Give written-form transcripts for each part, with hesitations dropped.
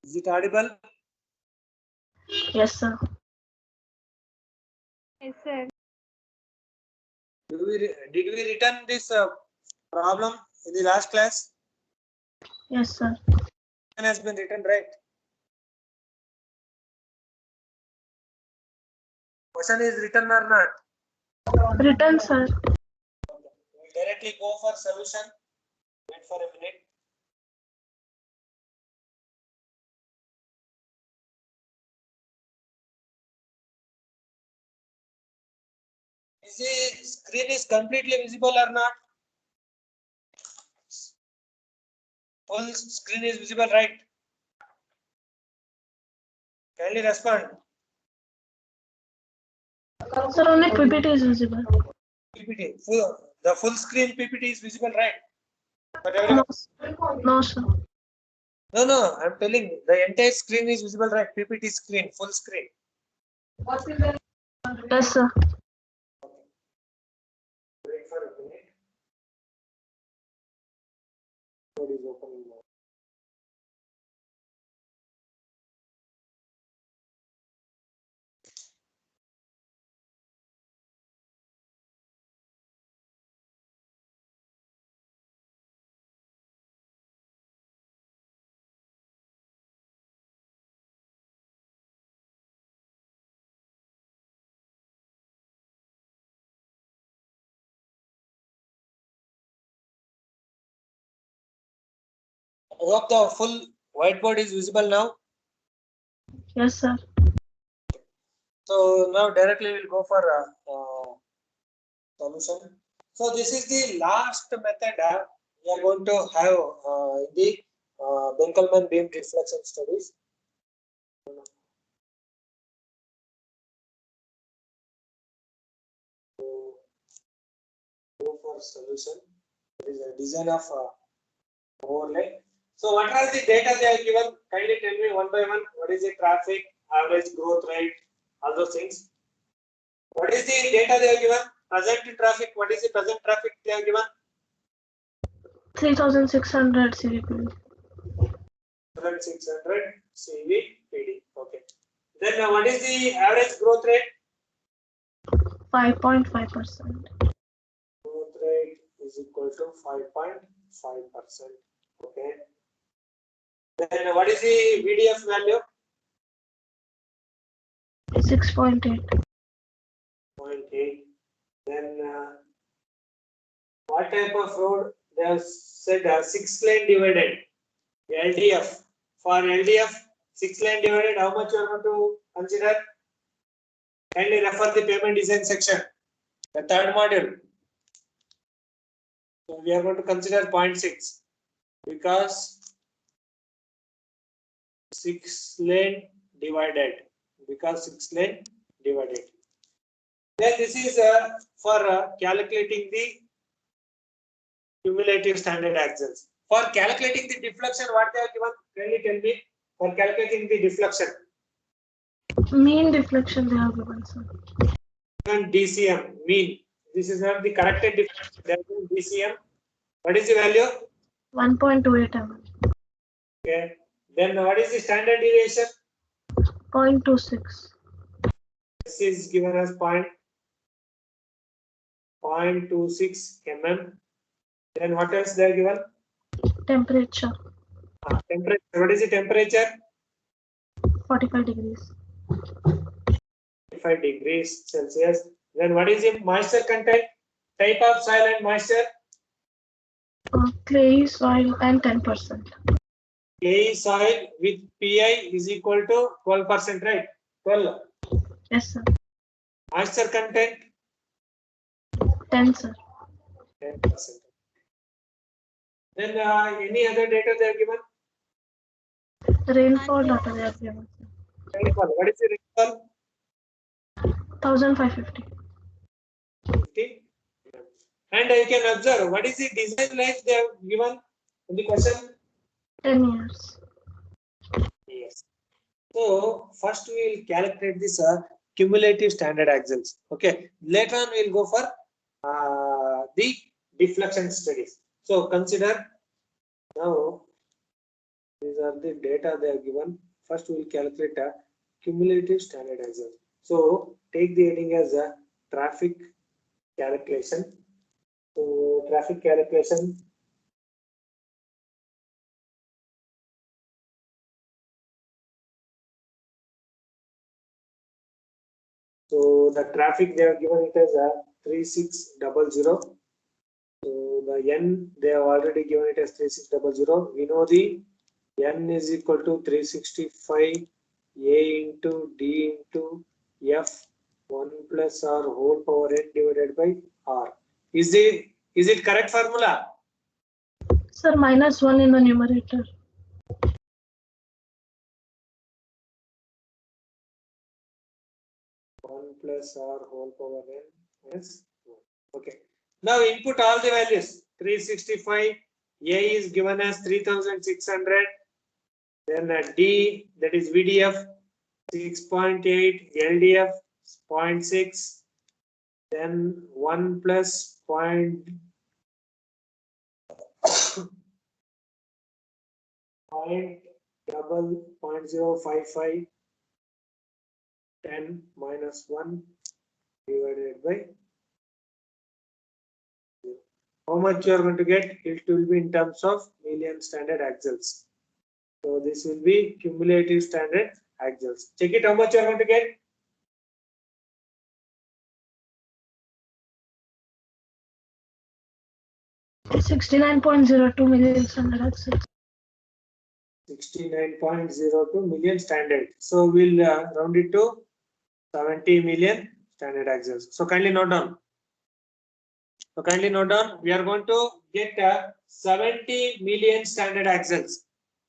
Is it audible? Yes, sir. Yes, sir. Did we return this problem in the last class? Yes, sir. It has been written, right? Question is written or not? Written, sir. We'll directly go for solution. Wait for a minute. Is the screen is completely visible or not? Full screen is visible, right? Kindly respond. Sir, only PPT is visible. PPT. The full screen PPT is visible, right? But No, everyone, no, sir. no, I'm telling the entire screen is visible, right? PPT screen, full screen. Yes, sir. Wait for a minute. Code is opening now. I hope the full whiteboard is visible now. Yes, sir. So now directly we'll go for solution. So this is the last method we are going to have in the Benkelman beam reflection studies. So go for solution. There is a design of overlay. So what are the data they are given? Kindly tell me one by one. What is the traffic, average growth rate, all those things. What is the data they are given? Present traffic. What is the present traffic they are given? 3,600 CVP. 600 CVPD. Okay. Then what is the average growth rate? 5.5%. Growth rate is equal to 5.5%. Okay. Then what is the VDF value? 6.8. 0.8. Then what type of road? They have said 6-lane divided. LDF. For LDF, 6-lane divided, how much you are going to consider? Kindly refer the payment design section, the third module. So we are going to consider 0.6 because 6-lane divided. Because 6-lane divided. Then this is for calculating the cumulative standard axles. For calculating the deflection, what they are given? Kindly tell me. For calculating the deflection. Mean deflection they have given, sir. And DCM, mean. This is not the corrected deflection. They are given DCM. What is the value? 1.28 mm. Okay. Then what is the standard deviation? 0.26. This is given as 0.26 mm. Then what else they are given? Temperature. Temperature. What is the temperature? 45 degrees. 45 degrees Celsius. Then what is the moisture content? Type of soil and moisture? Clay soil and 10%. Clay soil with Pi is equal to 12%, right? 12. Yes, sir. Moisture content? 10, sir. 10%. Then any other data they are given? Rainfall data they have given. Rainfall. What is the rainfall? 1,550. 50. And you can observe what is the design life they have given in the question? 10 years. Yes. So first we will calculate this cumulative standard axles. Okay. Later on we will go for the deflection studies. So consider now these are the data they are given, first we will calculate a cumulative standard error. So take the heading as a traffic calculation. So traffic calculation. So the traffic they have given it as a 3600. So the n they have already given it as 3600. We know the n is equal to 365 a into d into f 1 plus r whole power n divided by r. Is it correct formula? Sir, -1 in the numerator. One plus r whole power n minus 1. Okay. Now input all the values. 365 a is given as 3600. Then d, that is VDF 6.8, LDF 0.6. Then 1 plus 0.055, 10 minus 1 divided by 0. How much you are going to get? It will be in terms of million standard axles. So this will be cumulative standard axles. Check it how much you are going to get. 69.02 million standard axles. 69.02 million standard. So we'll round it to 70 million standard axles. So kindly note down. We are going to get 70 million standard axles.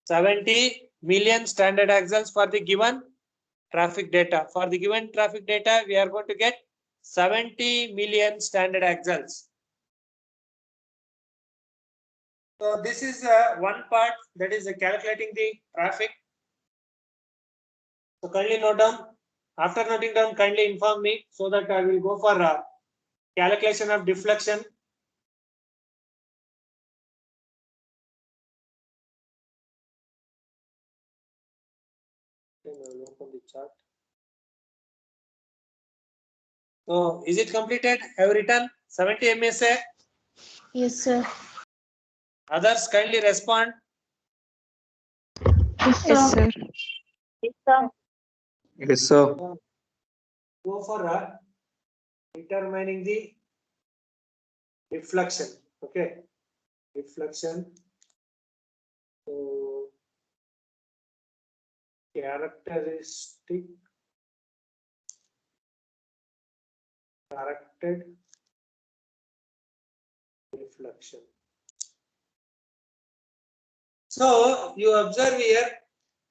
70 million standard axles for the given traffic data. For the given traffic data, we are going to get 70 million standard axles. So this is one part, that is calculating the traffic. So kindly note down. After noting down, kindly inform me so that I will go for calculation of deflection. Then I will open the chart. So is it completed? Have written 70 MSA. Yes, sir. Others kindly respond. Yes, sir. Yes, sir. Yes, sir. Yes, sir. Go for determining the deflection. Okay, deflection. So characteristic corrected deflection. So you observe here,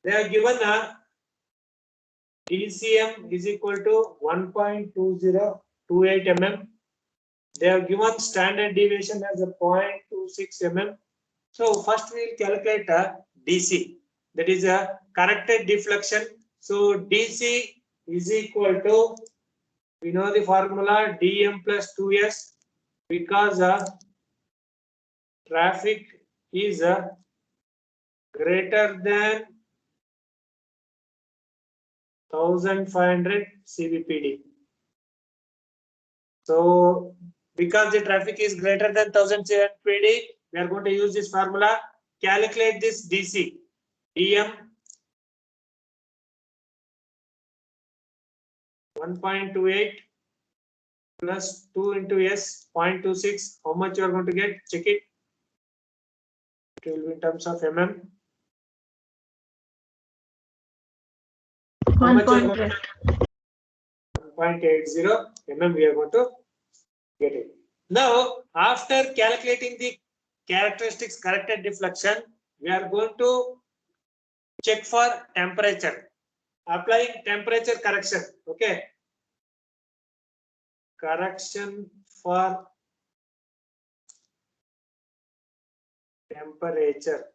they are given a DCM is equal to 1.2028 mm. They have given standard deviation as a 0.26 mm. So first we will calculate a DC, that is a corrected deflection. So DC is equal to, we know the formula, dm plus 2s, because traffic is greater than 1500 CVPD. So because the traffic is greater than 1000 CVPD, we are going to use this formula. Calculate this DC. dm 1.28 plus 2 into s 0.26. How much you are going to get? Check it. It will be in terms of mm. How much you are going to 1.80 mm we are going to get it. Now, after calculating the characteristics corrected deflection, we are going to check for temperature. Applying temperature correction. Okay. Correction for temperature.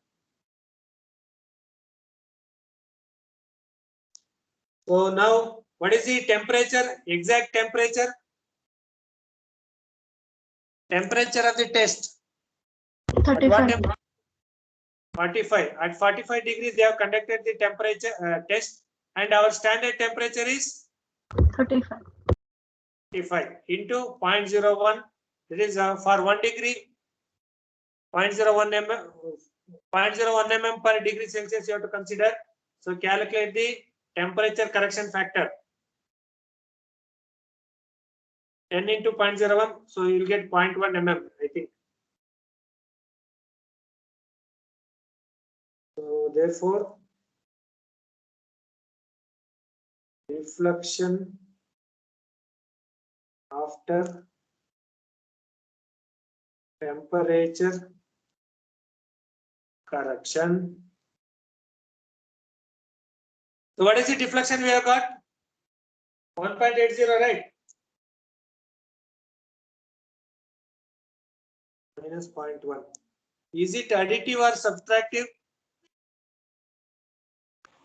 So now, what is the temperature? Exact temperature? Temperature of the test. At what 35. temperature? 45. At 45 degrees, they have conducted the temperature test, and our standard temperature is 35. 35 into 0.01. That is for 1 degree, 0.01 mm, 0.01 mm per degree Celsius you have to consider. So calculate the temperature correction factor. 10 into 0.01, so you will get 0.1 mm, I think. So therefore, reflection after temperature correction. So what is the deflection we have got? 1.80, right? Minus 0.1. Is it additive or subtractive?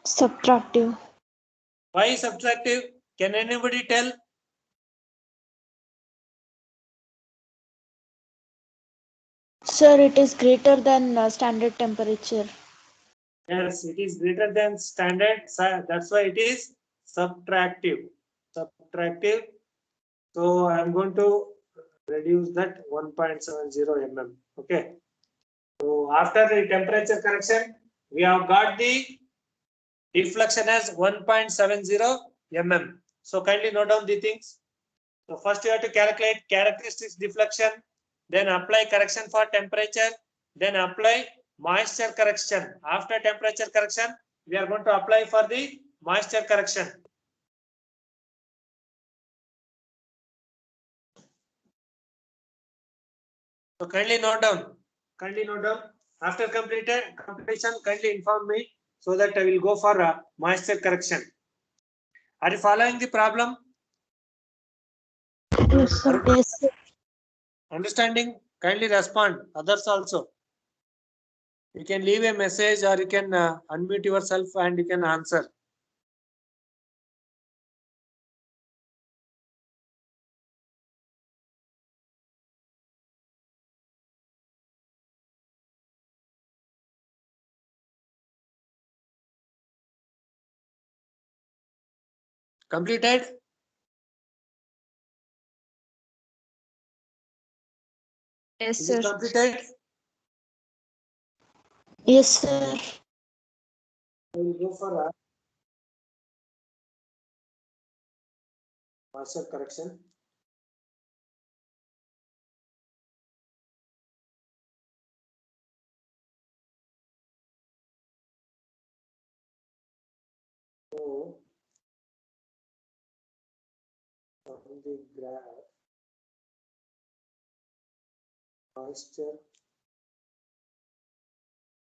Subtractive. Why subtractive? Can anybody tell? Sir, it is greater than standard temperature. Yes, it is greater than standard. That's why it is subtractive. Subtractive. So I am going to reduce that 1.70 mm. Okay. So after the temperature correction, we have got the deflection as 1.70 mm. So kindly note down the things. So first you have to calculate characteristics deflection, then apply correction for temperature, then apply moisture correction. After temperature correction, we are going to apply for the moisture correction. So kindly note down. Kindly note down. After completion, kindly inform me so that I will go for moisture correction. Are you following the problem? Yes, sir. Yes, sir. Understanding? Kindly respond. Others also. You can leave a message or you can unmute yourself and you can answer. Completed? Yes, Is sir. it completed? Yes, sir. I will go for moisture correction. So, on the graph, moisture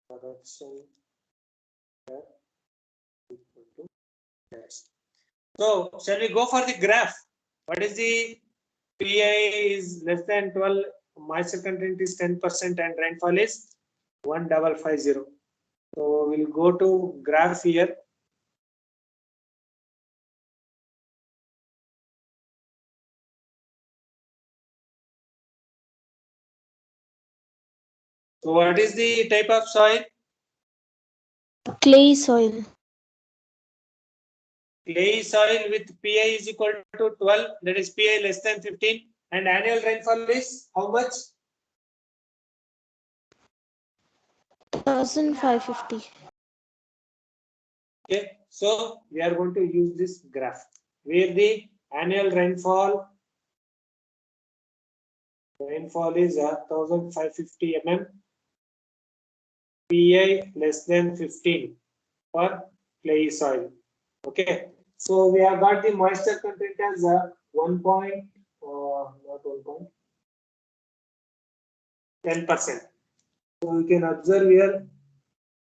correction equal to dash. So, shall we go for the graph? What is the PI is less than 12, moisture content is 10% and rainfall is 1550. So, we'll go to graph here. So, what is the type of soil? Clay soil. Clay soil with PI is equal to 12, that is PI less than 15, and annual rainfall is how much? 1550. Okay, so we are going to use this graph where the annual rainfall is 1550 mm, PI less than 15 for clay soil. Okay, so we have got the moisture content as 1 point, not 1 point, 10%. So you can observe here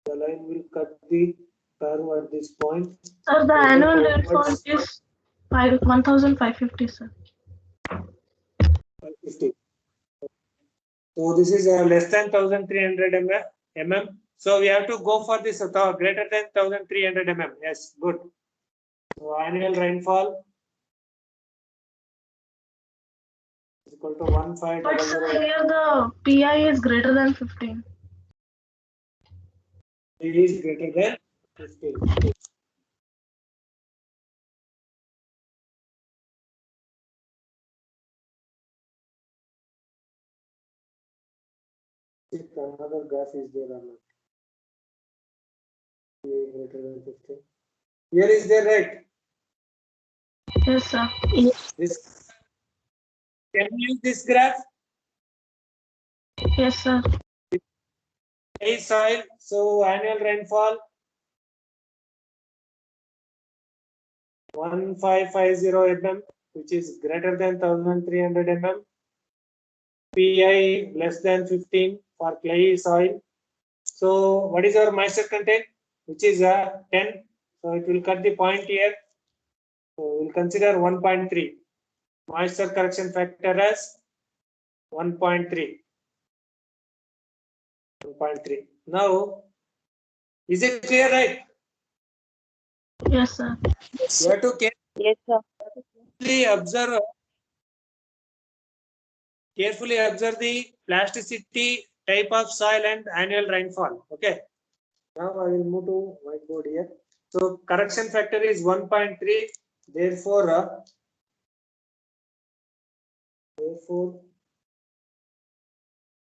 the line will cut the curve at this point. Sir, the annual rainfall is 1,550, sir. 550. So this is less than 1300 mm. So we have to go for this greater than 1300 mm. Yes, good. So annual rainfall is equal to But 1500. sir, here the PI is greater than 15. is greater than 15. If another graph is there or not. PI greater than 15. Here is there, right? Yes, sir. This can you use this graph? Yes, sir. Clay soil, so annual rainfall 1550 mm, which is greater than 1300 mm. PI less than 15 for clay soil. So what is our moisture content? Which is 10. So it will cut the point here. So we'll consider 1.3. Moisture correction factor as 1.3. 1.3. Now, is it clear, right? Yes, sir. You have to Yes, sir. carefully observe the plasticity, type of soil and annual rainfall. Okay. Now I will move to whiteboard here. So correction factor is 1.3. Therefore,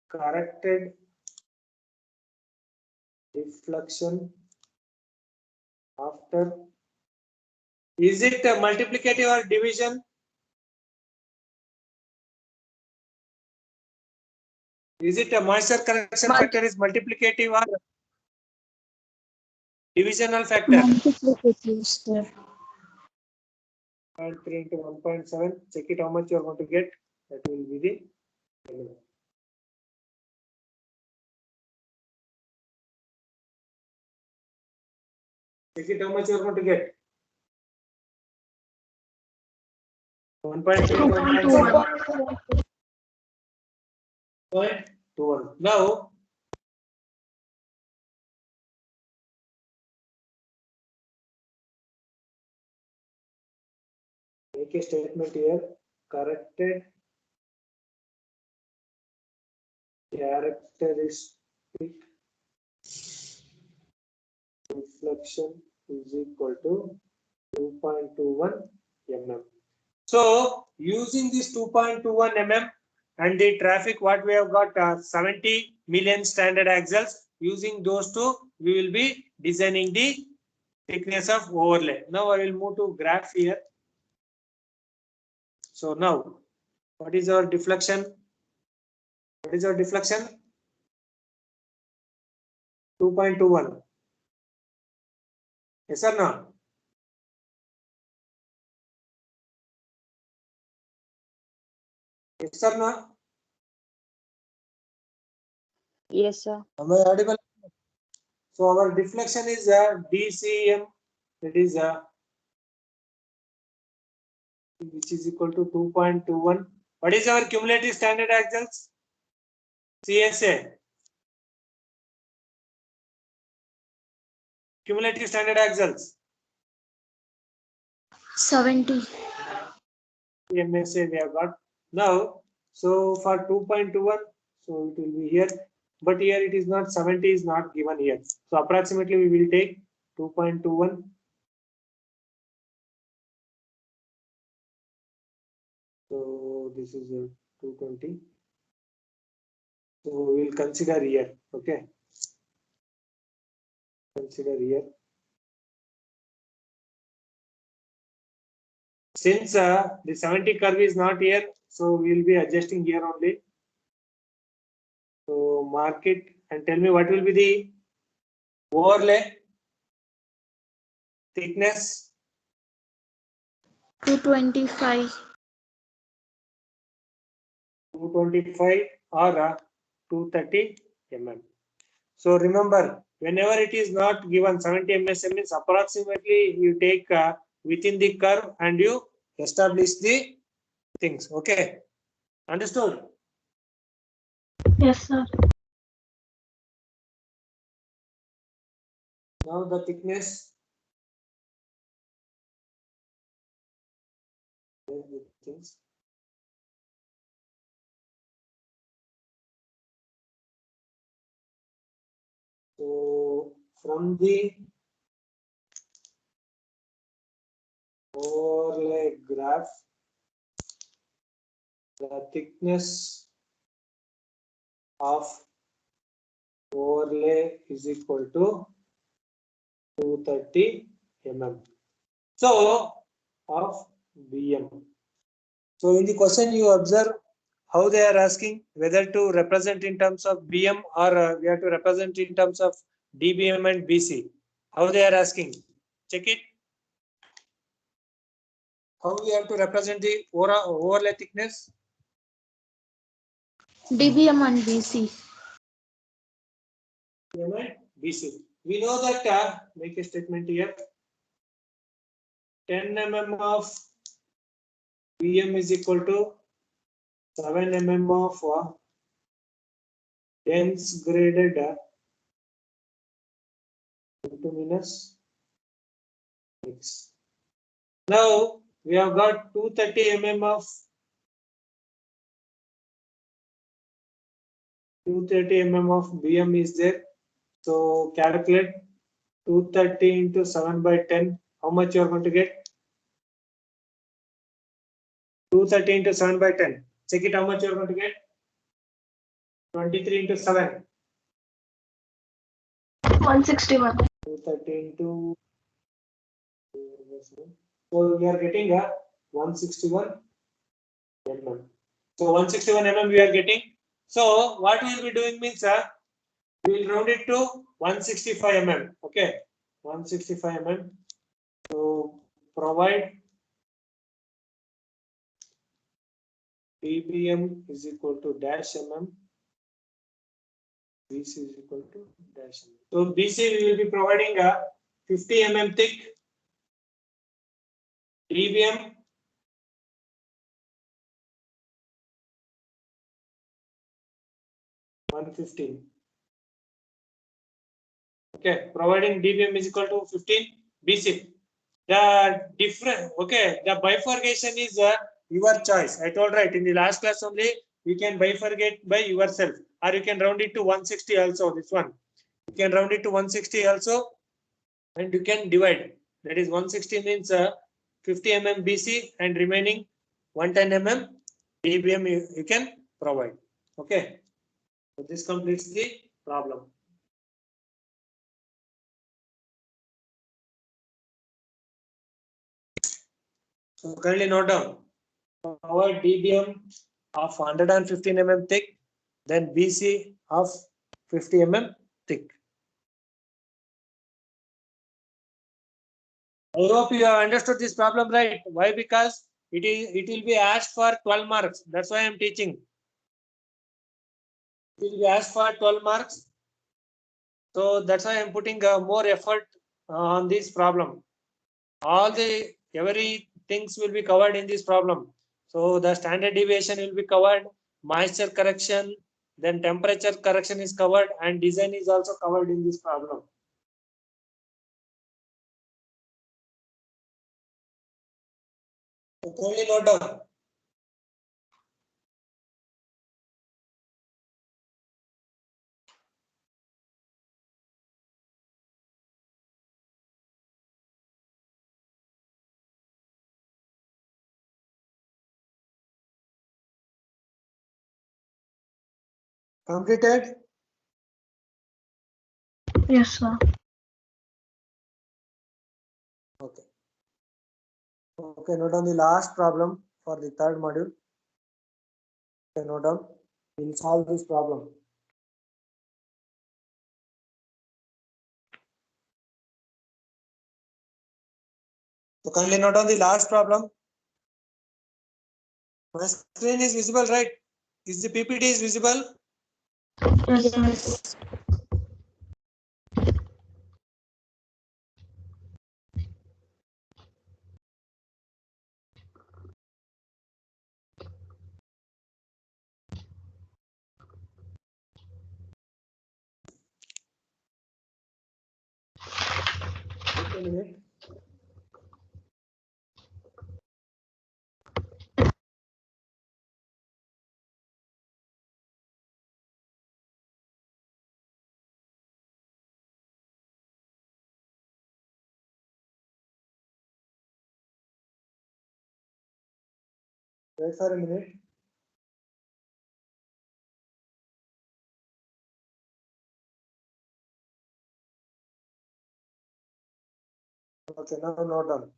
corrected deflection after, is it a multiplicative or division? Is it a moisture correction factor is multiplicative or divisional factor? Multiplicative, sir. 0.3 into 1.7. Check it how much you are going to get. That will be the value. Check it how much you are going to get. 1.3 into 1.7. 0.21. Now, make a statement here. Corrected characteristic reflection is equal to 2.21 mm. So, using this 2.21 mm and the traffic, what we have got 70 million standard axles. Using those two, we will be designing the thickness of overlay. Now, I will move to graph here. So now, what is our deflection? What is our deflection? 2.21. Yes or no? Yes or no? Yes, sir. Am I audible? So our deflection is DCM, that is which is equal to 2.21. What is our cumulative standard axles? CSA. Cumulative standard axles. 70. MSA we have got. Now, so for 2.21, so it will be here. But here it is not, 70 is not given here. So approximately we will take 2.21. So this is 220. So we will consider here. Okay. Consider here. Since the 70 curve is not here, so we will be adjusting here only. So mark it and tell me what will be the overlay thickness. 225. 225 or 230 mm. So remember, whenever it is not given 70 mm means approximately you take within the curve and you establish the things. Okay, understood? Yes, sir. Now the thickness. Things. So from the overlay graph, the thickness of overlay is equal to 230 mm. So of BM. So in the question you observe how they are asking whether to represent in terms of BM or we have to represent in terms of DBM and BC. How they are asking? Check it. How we have to represent the overlay thickness? DBM and BC. BC. We know that make a statement here. 10 mm of BM is equal to 7 mm of dense graded bituminous mix. Now we have got 230 mm of 230 mm of BM is there. So calculate 230 into 7 by 10. How much you are going to get? 230 into 7 by 10. Check it how much you are going to get. 23 into 7. 161. 230 into. So we are getting a 161 mm. So 161 mm we are getting. So what we will be doing means we will round it to 165 mm. Okay, 165 mm. So provide DBM is equal to dash mm. BC is equal to dash mm. So BC we will be providing a 50 mm thick. DBM 115. Okay, providing DBM is equal to 15 BC. The different, okay, the bifurcation is your choice. I told right in the last class only, you can bifurcate by yourself, or you can round it to 160 also. This one, you can round it to 160 also, and you can divide. That is 160 means 50 mm BC and remaining 110 mm DBM you can provide. Okay, so this completes the problem. So kindly note down. Our DBM of 115 mm thick, then BC of 50 mm thick. I hope you have understood this problem, right? Why? Because it will be asked for 12 marks. That's why I am teaching. It will be asked for 12 marks. So that's why I am putting more effort on this problem. Every things will be covered in this problem. So the standard deviation will be covered, moisture correction, then temperature correction is covered, and design is also covered in this problem. So only note down. Completed? Yes, sir. Okay. Okay, note down the last problem for the third module. Okay, note down. We'll solve this problem. So kindly note down the last problem. My screen is visible, right? Is the PPT is visible? Yes, sir. Yes. Wait a minute. Wait for a minute. Okay, now note down.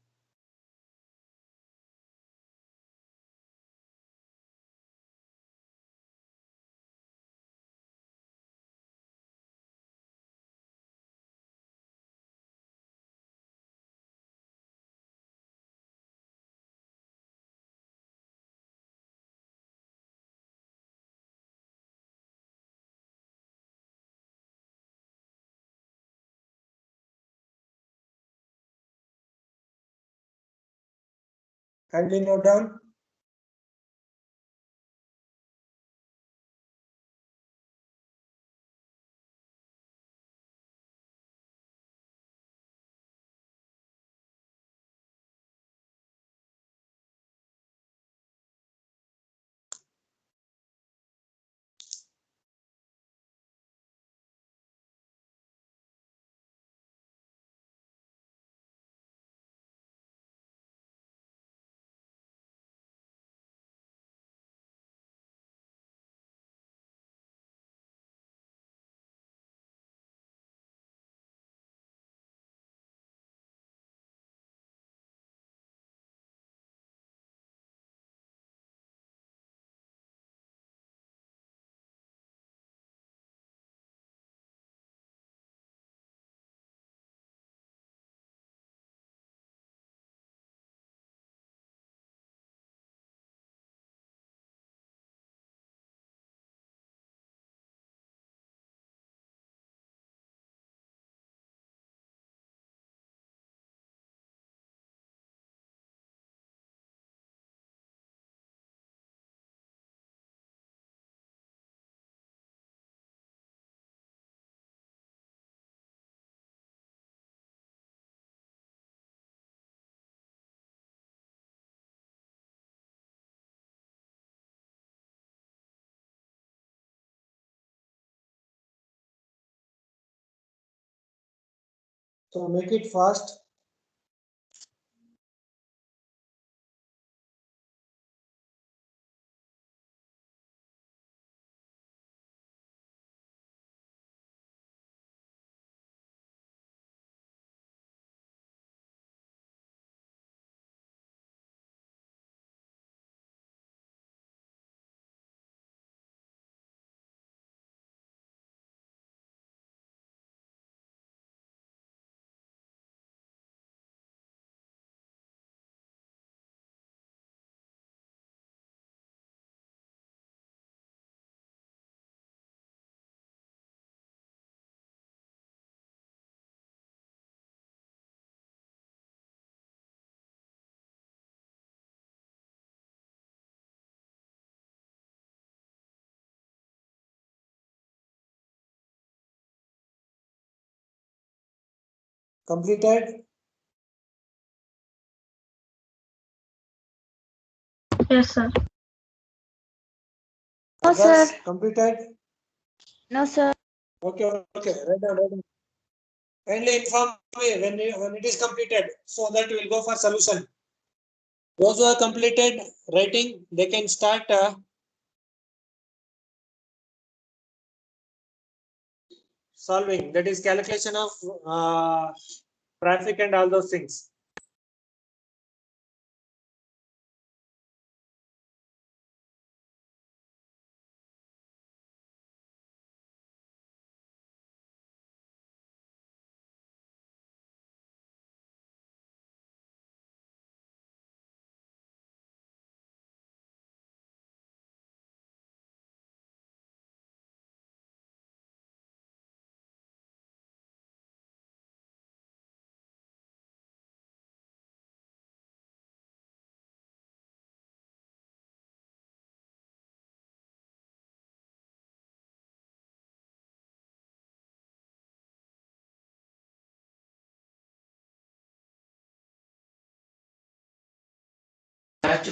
Kindly note down. So make it fast. Completed. Yes, sir. No, sir. Others completed. No, sir. Okay, okay. Write down, write down. Kindly inform me when it is completed, so that we will go for solution. Those who are completed writing, they can start solving. That is calculation of traffic and all those things.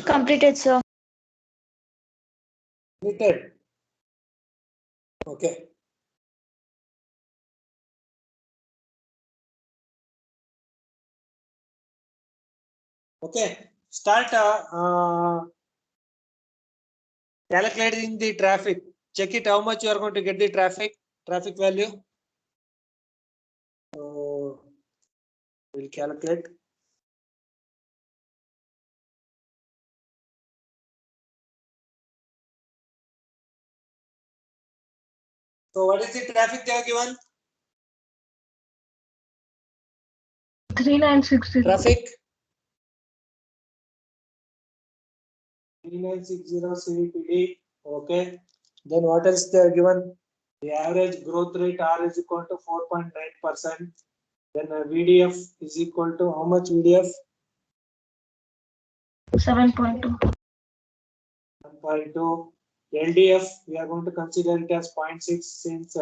Completed, sir. Completed. Okay. Okay. Start Calculating the traffic. Check it how much you are going to get the traffic value. So we'll calculate. So what is the traffic they have given? 3960. Traffic 3960 CVPD. Okay. Then what else they are given? The average growth rate R is equal to 4.9%. Then VDF is equal to how much VDF? 7.2. 1.2. LDF we are going to consider it as 0.6 since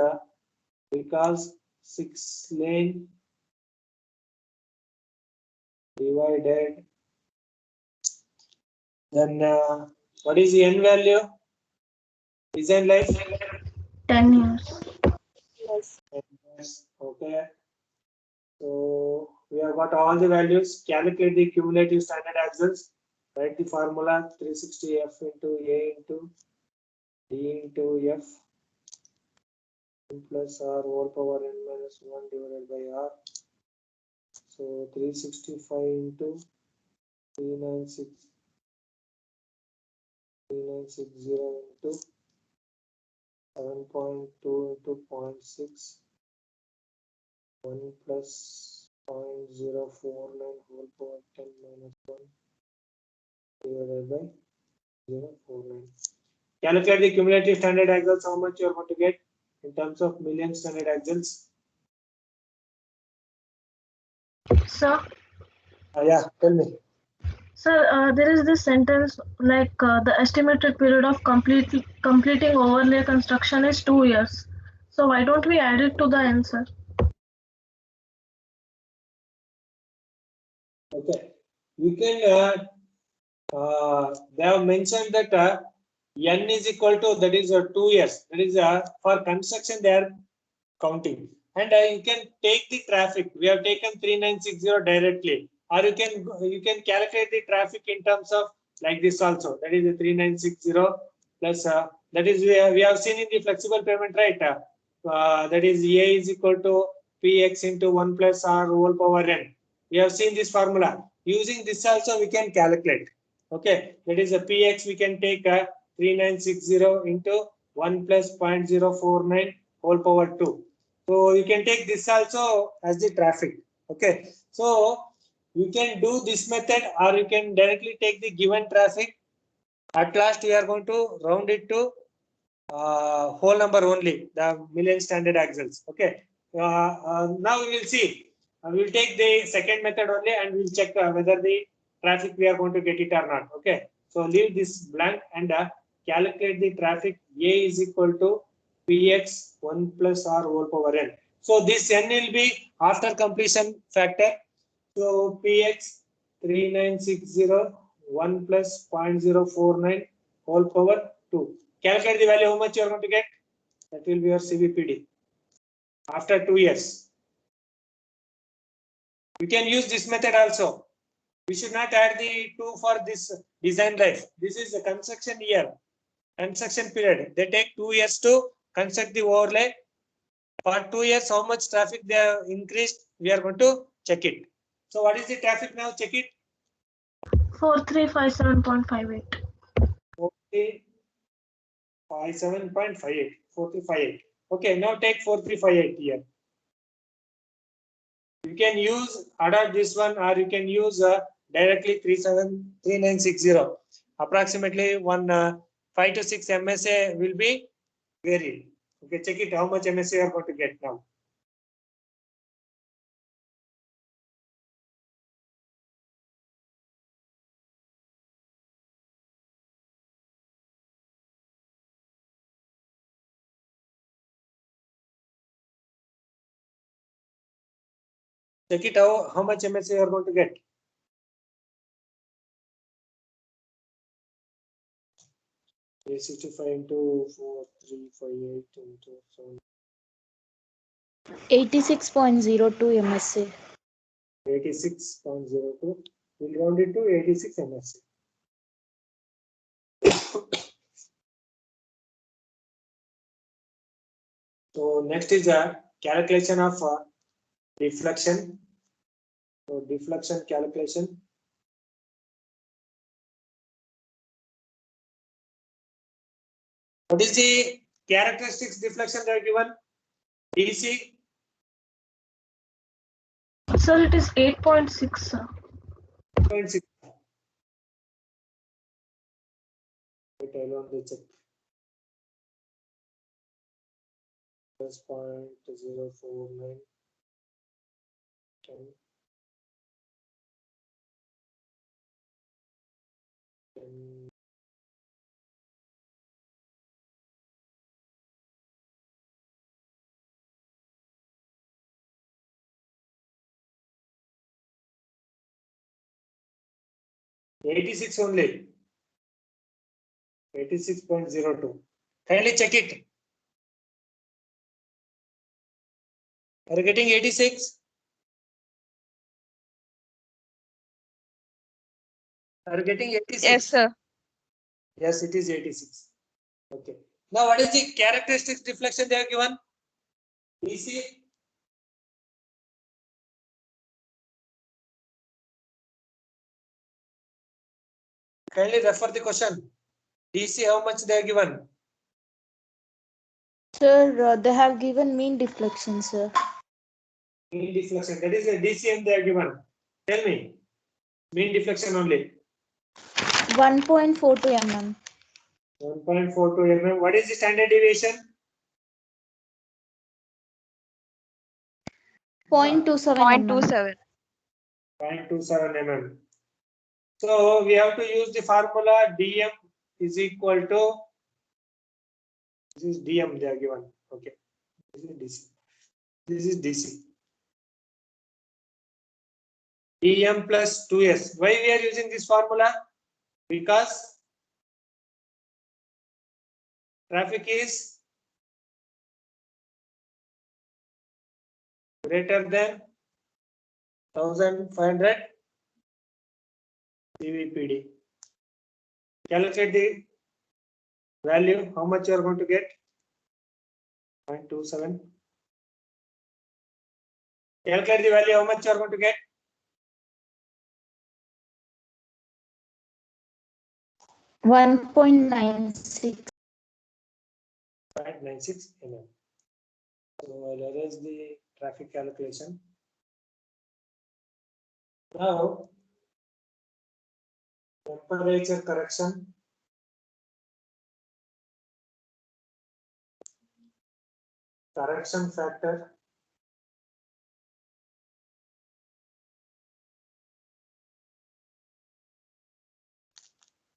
because 6 lane divided. Then what is the N value? Design life? 10 years. Yes. Okay. So we have got all the values. Calculate the cumulative standard axles. Write the formula 360F into A into D into F plus R whole power N minus 1 divided by R. So 365 into 396 3960 into 7.2 into 0.6 1 plus 0.049 whole power 10 minus 1 divided by 0.49. Calculate the cumulative standard axles. How much you are going to get in terms of million standard axles? Sir, Yeah, tell me. sir, there is this sentence like the estimated period of completing overlay construction is 2 years. So why don't we add it to the answer? Okay, we can. They have mentioned that N is equal to, that is 2 years. That is for construction they are counting, and you can take the traffic. We have taken 3960 directly, or you can calculate the traffic in terms of like this also. That is the 3960 plus that is we have seen in the flexible payment, right? That is A is equal to Px into 1 plus R whole power N. We have seen this formula. Using this also we can calculate. Okay, that is a Px we can take 3960 into 1 plus 0.049 whole power 2. So you can take this also as the traffic. Okay, so you can do this method, or you can directly take the given traffic. At last we are going to round it to whole number only, the million standard axles. Okay, now we will see. We will take the second method only, and we will check whether the traffic we are going to get it or not. Okay, so leave this blank and calculate the traffic. A is equal to Px 1 plus R whole power N. So this N will be after completion factor. So Px 3960 1 plus 0.049 whole power 2. Calculate the value how much you are going to get. That will be your CVPD after 2 years. You can use this method also. We should not add the 2 for this design life. This is the construction year, construction period. They take 2 years to construct the overlay. For 2 years, how much traffic they have increased, we are going to check it. So what is the traffic now? Check it. 4357.58. 4357.58. 4358. Okay, now take 4358 here. You can use adopt this one, or you can use directly 3960. Approximately 5 to 6 MSA will be varied. Okay, check it how much MSA you are going to get now. Check it how much MSA you are going to get. Okay, 65 into 4358 into 7. 86.02 MSA. 86.02. We'll round it to 86 MSA. So next is a calculation of deflection. So deflection calculation. What is the characteristics deflection they are given? DC. Sir, it is 8.6, sir. 0.6. Wait, I will check. +0.049. 10. 10. $86 only. 86.02. Kindly check it. Are you getting 86? Are you getting 86? Yes, sir. Yes, it is 86. Okay. Now, what is the characteristics deflection they are given? DC. Kindly refer the question. DC, how much they are given? Sir, they have given mean deflection, sir. Mean deflection. That is a DCM they are given. Tell me. Mean deflection only. 1.42 mm. 1.42 mm. What is the standard deviation? 0.27 mm. 0.27. 0.27 mm. So we have to use the formula dm is equal to, this is dm they are given. Okay. This is DC. This is DC. dm plus 2s. Why we are using this formula? Because traffic is greater than 1500 CVPD. Calculate the value. How much you are going to get? 0.27. Calculate the value. How much you are going to get? 1.96. 0.96 mm. So I'll erase the traffic calculation. Now, temperature correction. Correction factor.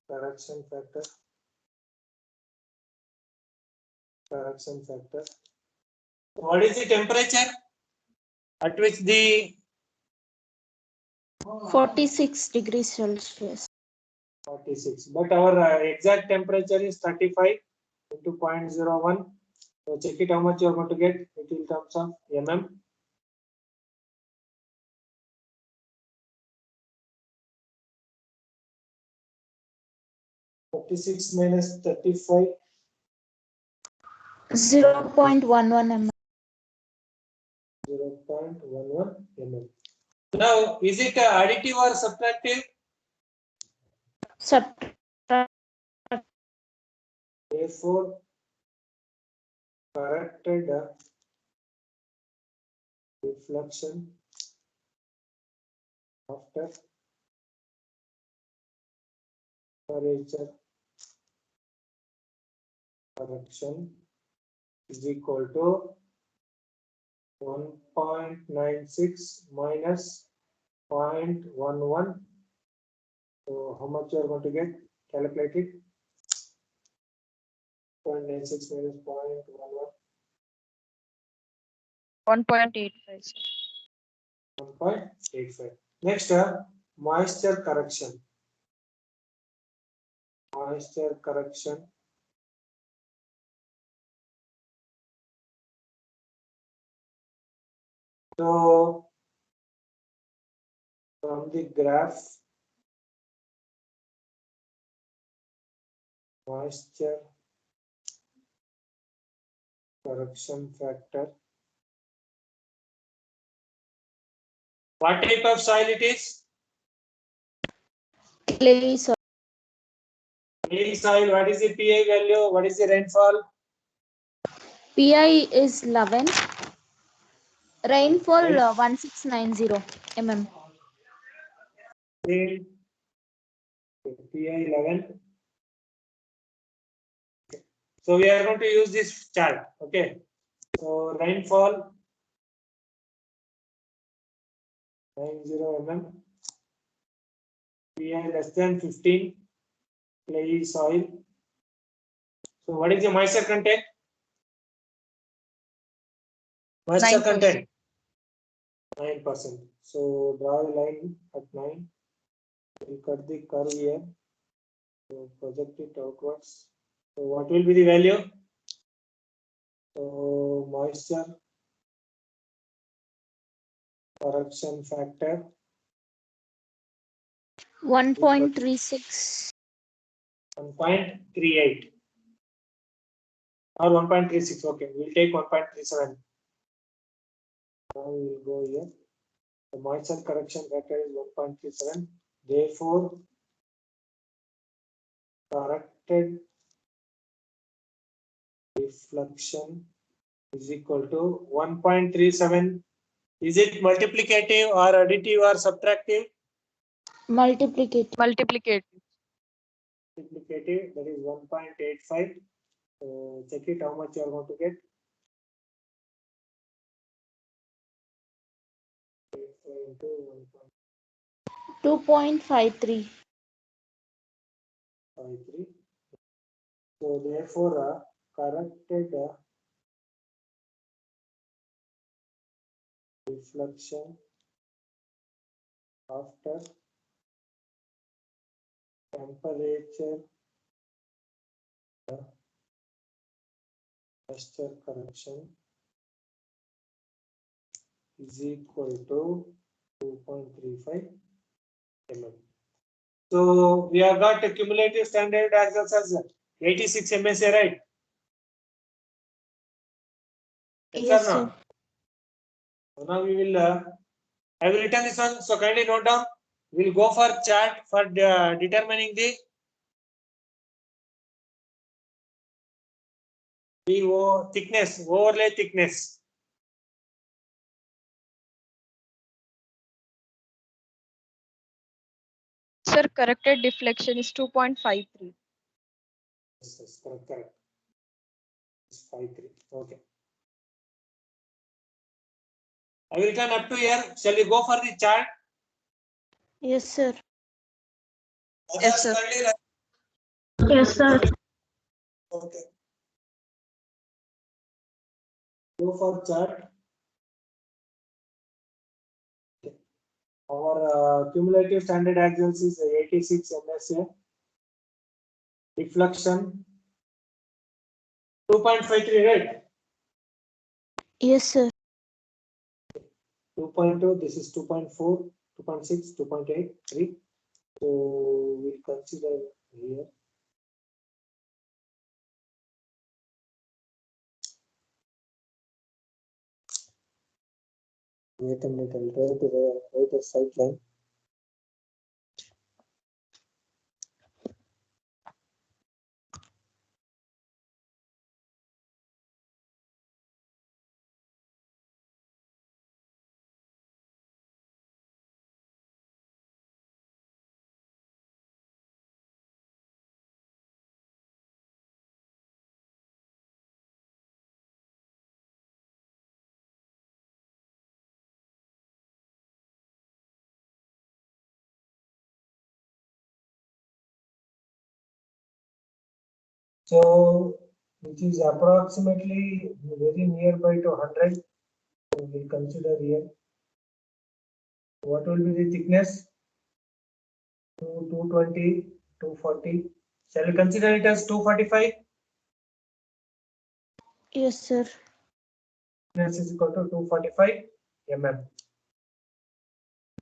Correction factor. Correction factor. What is the temperature at which the 46 degrees Celsius. 46, but our exact temperature is 35 into 0.01. So check it how much you are going to get it in terms of mm. (46 minus 35). 0.11 mm. 0.11 mm. Now, is it additive or subtractive? Subtract. Therefore, corrected deflection after temperature correction is equal to 1.96 minus 0.11. So how much you are going to get? Calculate it. 0.96 minus 0.11. 1.85, sir. 1.85. Next, moisture correction. Moisture correction. So from the graph, moisture correction factor. What type of soil it is? Clay soil. Clay soil. What is the PI value? What is the rainfall? PI is 11. Rainfall 1690 mm. PI 11. So we are going to use this chart. Okay. So rainfall 90 mm. PI less than 15. Clay soil. So what is the moisture content? Moisture 9%. content 9%. So draw a line at 9. We'll cut the curve here. So project it outwards. So what will be the value? So moisture correction factor 1.36. 1.38 or 1.36. Okay, we'll take 1.37. Now we will go here. The moisture correction factor is 1.37. Therefore, corrected deflection is equal to 1.37. Is it multiplicative or additive or subtractive? Multiplicative. Multiplicative. Multiplicative, that is 1.85. So check it how much you are going to get. 2.53. 2.53. So therefore, corrected deflection after temperature moisture correction is equal to 2.35 mm. So we have got a cumulative standard as well as 86 MSA, right? Yes, Yes, or no? sir. So now we will. I will return this one. So kindly note down. We'll go for chart for determining the thickness, overlay thickness. Sir, corrected deflection is 2.53. Yes, correct. It's 5.3. Okay. I will return up to here. Shall we go for the chart? Yes, sir. Yes, sir. Yes, sir. Okay. Go for chart. Okay. Our cumulative standard axis is 86 MSA. Deflection 2.53, right? Yes, sir. 2.2, this is 2.4, 2.6, 2.8, 3. So we'll consider here. Wait a minute, I'll try to write a side line. So which is approximately very nearby to 100. So we'll consider here. What will be the thickness? 220, 240. Shall we consider it as 245? Yes, sir. Thickness is equal to 245 mm.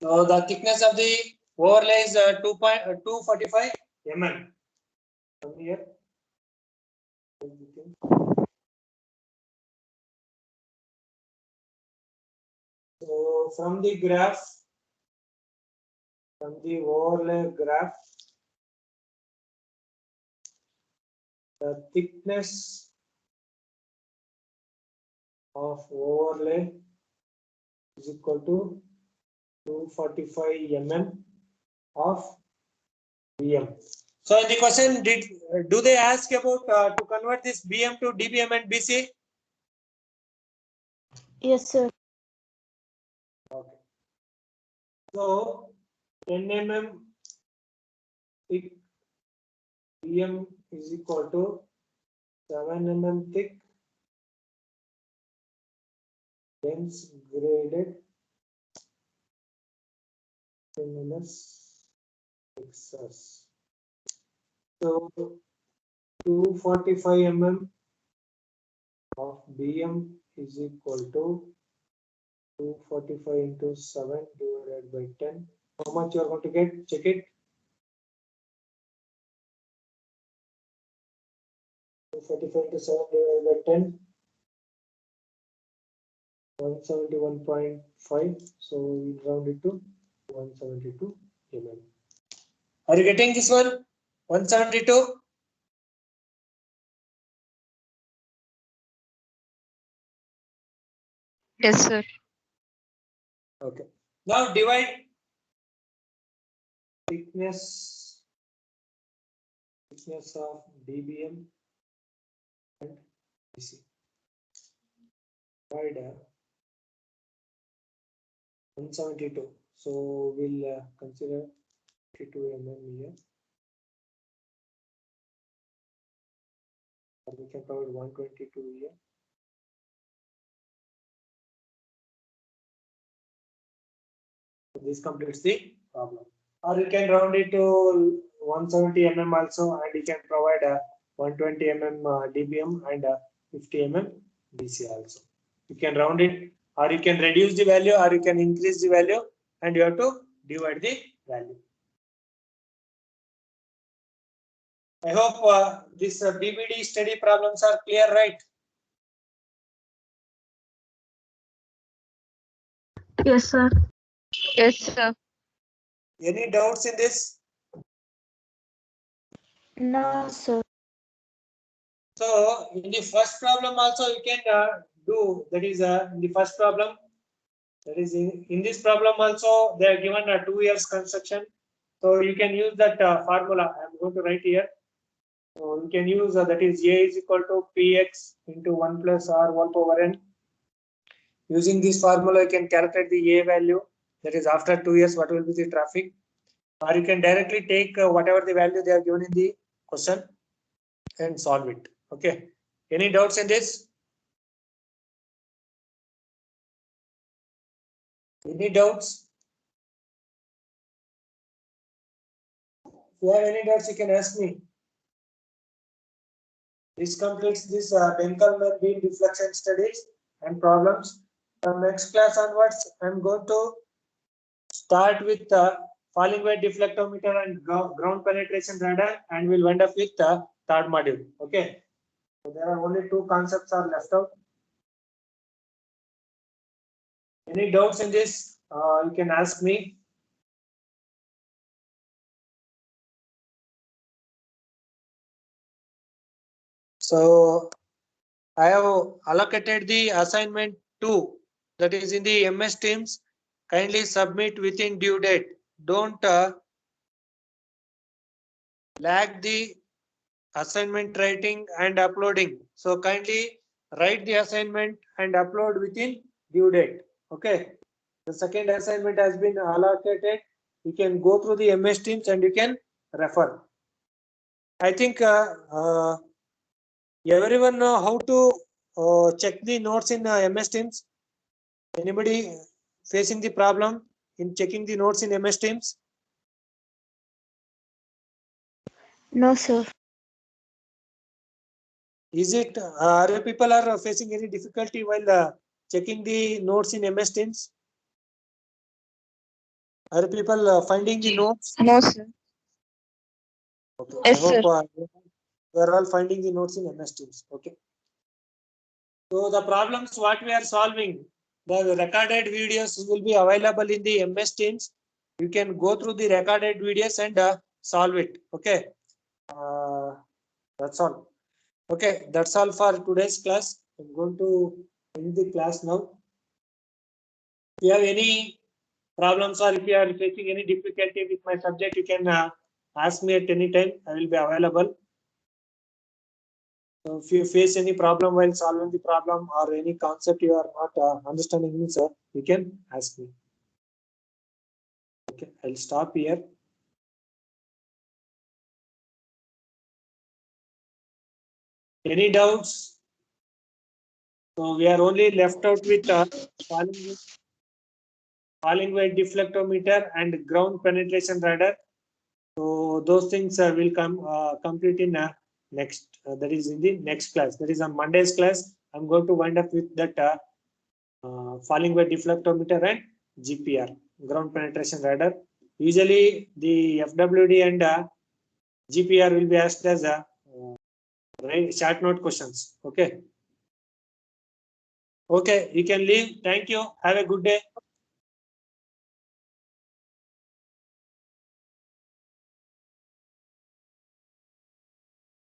So the thickness of the overlay is 245 mm. Come here. So from the graph, from the overlay graph, the thickness of overlay is equal to 245 mm of BM. So in the question, do they ask about to convert this BM to DBM and BC? Yes, sir. Okay. So 10 mm thick BM is equal to 7 mm thick dense graded luminous Texas. So 245 mm of BM is equal to 245 into 7 divided by 10. How much you are going to get? Check it. 245 into 7 divided by 10. 171.5. So we round it to 172 mm. Are you getting this one? 172. Yes, sir. Okay. Now divide thickness of DBM and BC. Divide 172. So we'll consider 52 mm here. Or we can provide 122 here. So this completes the problem. Or you can round it to 170 mm also, and you can provide 120 mm DBM and 50 mm BC also. You can round it, or you can reduce the value, or you can increase the value, and you have to divide the value. I hope this BBD study problems are clear, right? Yes, sir. Yes, sir. Any doubts in this? No, sir. So in the first problem also you can do, that is in the first problem, that is in this problem also they are given a 2 years construction. So you can use that formula. I am going to write here. So you can use that is A is equal to Px into 1 plus R 1 power n. Using this formula you can calculate the A value, that is after 2 years what will be the traffic. Or you can directly take whatever the value they are given in the question and solve it. Okay. Any doubts in this? Any doubts? If you have any doubts, you can ask me. This completes this Benkelman beam deflection studies and problems. From next class onwards, I'm going to start with falling weight deflectometer and ground penetration radar, and we'll end up with the third module. Okay. So there are only 2 concepts are left out. Any doubts in this? You can ask me. So I have allocated the assignment 2, that is in the MS Teams. Kindly submit within due date. Don't lag the assignment writing and uploading. So kindly write the assignment and upload within due date. Okay. The second assignment has been allocated. You can go through the MS Teams and you can refer. I think everyone know how to check the notes in MS Teams. Anybody facing the problem in checking the notes in MS Teams? No, sir. Is it are people are facing any difficulty while checking the notes in MS Teams? Are people finding the notes? No, sir. Okay. Yes, I sir. hope we are all finding the notes in MS Teams. Okay. So the problems what we are solving, The recorded videos will be available in the MS Teams. You can go through the recorded videos and solve it. Okay. That's all. Okay, that's all for today's class. I'm going to end the class now. If you have any problems or if you are facing any difficulty with my subject, you can ask me at any time. I will be available. So if you face any problem while solving the problem or any concept you are not understanding me, sir, you can ask me. Okay, I'll stop here. Any doubts? So we are only left out with falling weight deflectometer and ground penetration radar. So those things will come complete in next. That is in the next class. That is on Monday's class. I'm going to wind up with that falling weight deflectometer and GPR, ground penetration radar. Usually the FWD and GPR will be asked as short note questions. Okay. Okay, you can leave. Thank you. Have a good day.